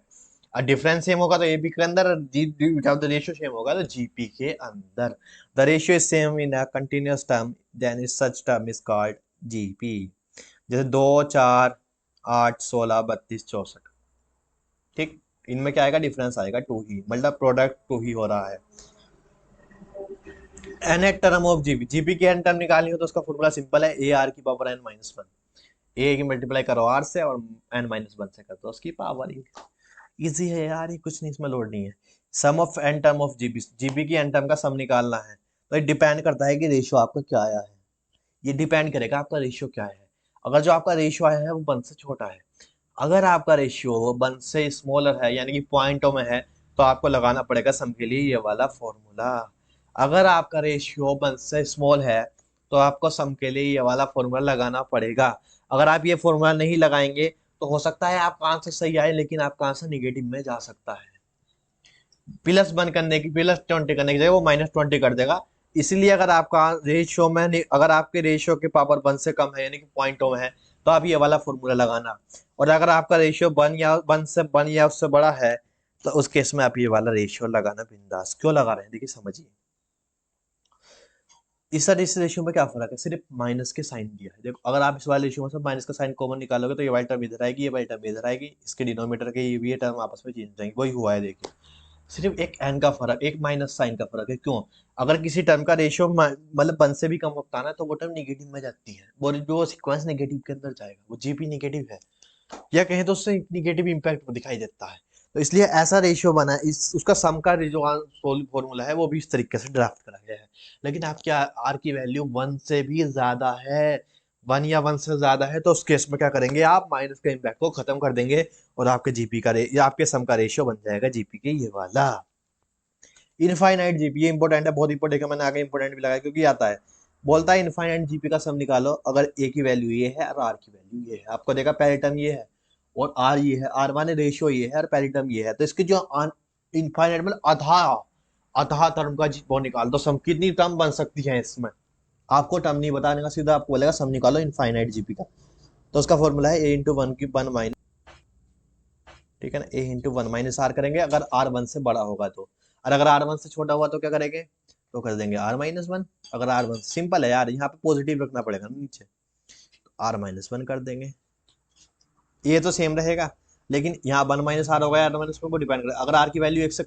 और डिफरेंस सेम होगा तो एबी के अंदर, द रेशियो सेम होगा तो जीपी के अंदर। The ratio is same in a continuous term, then is such term is called GP. जैसे 2, 4, 8, 16, 32, 64, ठीक, इनमें क्या आएगा, डिफरेंस आएगा 2 ही, मतलब प्रोडक्ट 2 ही हो रहा है। N a term of GP, GP की एन टर्म निकालनी हो तो उसका फॉर्मूला सिंपल है, ए आर की power n minus one. A की मल्टीप्लाई करो आर से और एन माइनस वन से कर दो उसकी पावर। इजी है यार, ये कुछ नहीं, इसमें लोड नहीं है। Sum of n term of GP, GP की एन टर्म का सम निकालना है, तो ये डिपेंड करता है कि रेशियो आपका क्या आया है। ये डिपेंड करेगा आपका रेशियो क्या है। अगर जो आपका रेशियो आया है वो 1 से छोटा है, अगर आपका रेशियो 1 से स्मॉलर है यानी कि पॉइंटों में है, तो आपको लगाना पड़ेगा सम के लिए ये वाला फॉर्मूला। अगर आपका रेशियो 1 से स्मॉल है तो आपको सम के लिए ये वाला फॉर्मूला लगाना पड़ेगा। अगर आप ये फॉर्मूला नहीं लगाएंगे तो हो सकता है आपका आंसर सही आए लेकिन आपका आंसर निगेटिव में जा सकता है। +20 करने की जगह वो -20 कर देगा। इसलिए अगर आपका रेशियो में अगर आपके रेशियो के पावर 1 से कम है यानी कि पॉइंटों में है, तो आप ये वाला फॉर्मूला लगाना। और अगर आपका रेशियो 1 या उससे बड़ा है, तो उस केस में आप ये वाला रेशियो लगाना बिंदास। क्यों लगा रहे हैं देखिए समझिए। इस रेशियो में क्या फर्क है, सिर्फ माइनस के साइन दिया है। देखो अगर आप इस वाले रेशियो में से माइनस का साइन कॉमन निकालोगे तो ये वाली टर्म इधर आएगी, ये वाली टर्म इधर आएगी, इसके डिनोमिनेटर के ये भी टर्म आपस में चेंज हो जाएंगे। वही हुआ है देखिए, सिर्फ एक एन का फर्क, एक माइनस साइन का फर्क है। क्यों, अगर किसी टर्म का रेशियो मतलब 1 से भी कम होता है ना, तो वो टर्म निगेटिव में जाती है, वो जो सीक्वेंस निगेटिव के अंदर जाएगा, वो जीपी निगेटिव है, या कहें तो उससे निगेटिव इंपैक्ट दिखाई देता है। तो इसलिए ऐसा रेशियो बना है, इस उसका सम का जो फॉर्मूला है वो भी इस तरीके से ड्राफ्ट करा गया है। लेकिन आपके आर की वैल्यू 1 से भी ज्यादा है, 1 या 1 से ज्यादा है, तो उस केस में क्या करेंगे, आप माइनस का इम्पैक्ट को खत्म कर देंगे और आपके जीपी का या आपके सम का रेशियो बन जाएगा जीपी के ये वाला। इनफाइनाइट जीपी, ये इंपॉर्टेंट है, बहुत इंपॉर्टेंट है, मैंने आगे इंपॉर्टेंट भी लगाया क्योंकि आता है। बोलता है इनफाइनाइट जीपी का सम निकालो, अगर ए की वैल्यू ये है और आर की वैल्यू ये है, आपको देखा पहली टर्म ये है और आर ये है, आर माने रेशियो ये है और पहली टर्म ये है, तो इसकी जो इनफाइनाइट मतलब आधा आधा टर्म का वो निकाल दो सम, कितनी टर्म बन सकती है इसमें, आपको टर्म नहीं बताने का, सीधा आपको बोलेगा सम निकालो इनफाइनाइट जीपी का। तो उसका फॉर्मूला है ए इंटू वन की वन माइनस, ठीक है ना, ए इंटू वन माइनस आर करेंगे अगर आर 1 से बड़ा होगा तो, और अगर आर 1 से छोटा हुआ तो क्या करेंगे, तो कर देंगे आर माइनस वन। अगर आर 1 सिंपल है यार, यहाँ पे पॉजिटिव रखना पड़ेगा ना नीचे, तो आर माइनस वन कर देंगे, ये तो सेम रहेगा। लेकिन यहाँ 1 माइनस आर होगा, आर माइनस वो डिपेंड करेगा। अगर आर की वैल्यू एक से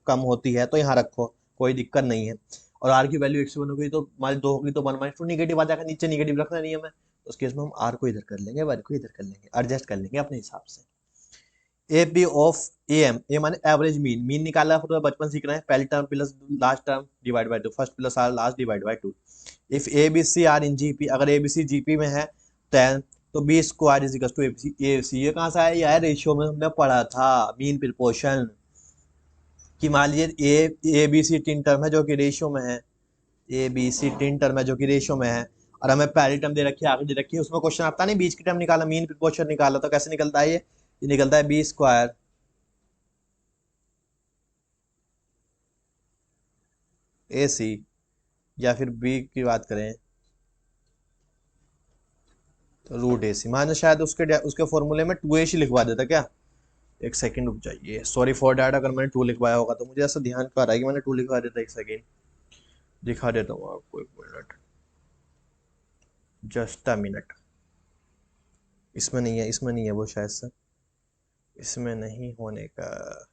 कम होती है तो यहाँ रखो, कोई दिक्कत नहीं है। और आर की वैल्यू 1 से 1 होगी तो मान 2 होगी तो 1 - 2 निगेटिव आ जाएगा, नीचे निगेटिव रखना नहीं है हमें, तो उस केस में हम आर को इधर कर लेंगे, वन को इधर कर लेंगे, एडजस्ट कर लेंगे अपने हिसाब से। A p of a m, a माने एवरेज मीन, मीन निकालना है तो बचपन सीखना है, पहली term plus last term divide by 2, first plus r last divide by 2। If a b c are in GP, अगर ए बी सी जीपी में है तो b square is equal to a c, ये कहाँ से आया, ये आया रेशियो में, हमने पढ़ा था मीन प्रोपोर्शन, कि मान लीजिए ए बी सी तीन टर्म है जो कि रेशियो में है, ए बी सी तीन टर्म है जो कि रेशियो में है, और हमें पहली टर्म दे रखी है आगे दे रखी है, उसमें क्वेश्चन आता नहीं बीच की टर्म निकाला, मीन प्रोपोर्शन निकाला, तो कैसे निकलता है ये निकलता है बी स्क्वायर ए सी, या फिर बी की बात करें तो रूट ए सी, माने शायद उसके फॉर्मूले में 2ac लिखवा देता क्या। एक सेकंड रुक जाइए, सॉरी फॉर डैट, अगर मैंने 2 लिखवाया होगा तो मुझे ऐसा ध्यान कर रहा है कि मैंने 2 लिखवा देता। एक सेकंड दिखा देता हूँ आपको, एक मिनट, जस्ट अ मिनट। इसमें नहीं है, इसमें नहीं है वो, शायद से इसमें नहीं होने का,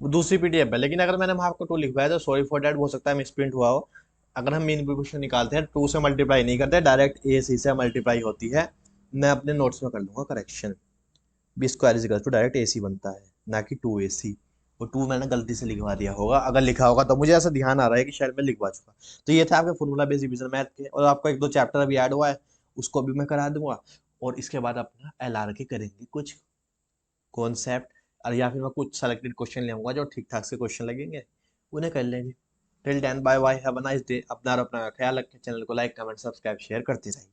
वो दूसरी पीडीएफ है। लेकिन अगर मैंने वहाँ आपको 2 लिखवाया तो सॉरी फॉर डैट, हो सकता है मिसप्रिंट हुआ हो। अगर हम मीन प्रोपोर्शन निकालते हैं 2 से मल्टीप्लाई नहीं करते, डायरेक्ट ए सी से मल्टीप्लाई होती है। मैं अपने नोट्स में कर लूंगा correction, b square is equal to direct a c बनता है, ना कि 2ac। वो 2 मैंने गलती से लिखवा दिया होगा, अगर लिखा होगा तो मुझे ऐसा ध्यान आ रहा है कि शायद मैं लिखवा चुका। तो ये था आपके फॉर्मूला बेस्ड डिवीजन मैथ के, और आपका 1-2 चैप्टर अभी ऐड हुआ है, उसको भी मैं करा दूंगा। और इसके बाद अपना एलआर के करेंगे कुछ कॉन्सेप्ट, और या फिर मैं कुछ सेलेक्टेड क्वेश्चन ले आऊंगा जो ठीक ठाक से क्वेश्चन लगेंगे, उन्हें कर लेंगे। Till then bye bye, have a nice day. अपना और अपना ख्याल रखें, चैनल को लाइक कमेंट सब्सक्राइब शेयर करते रहिए।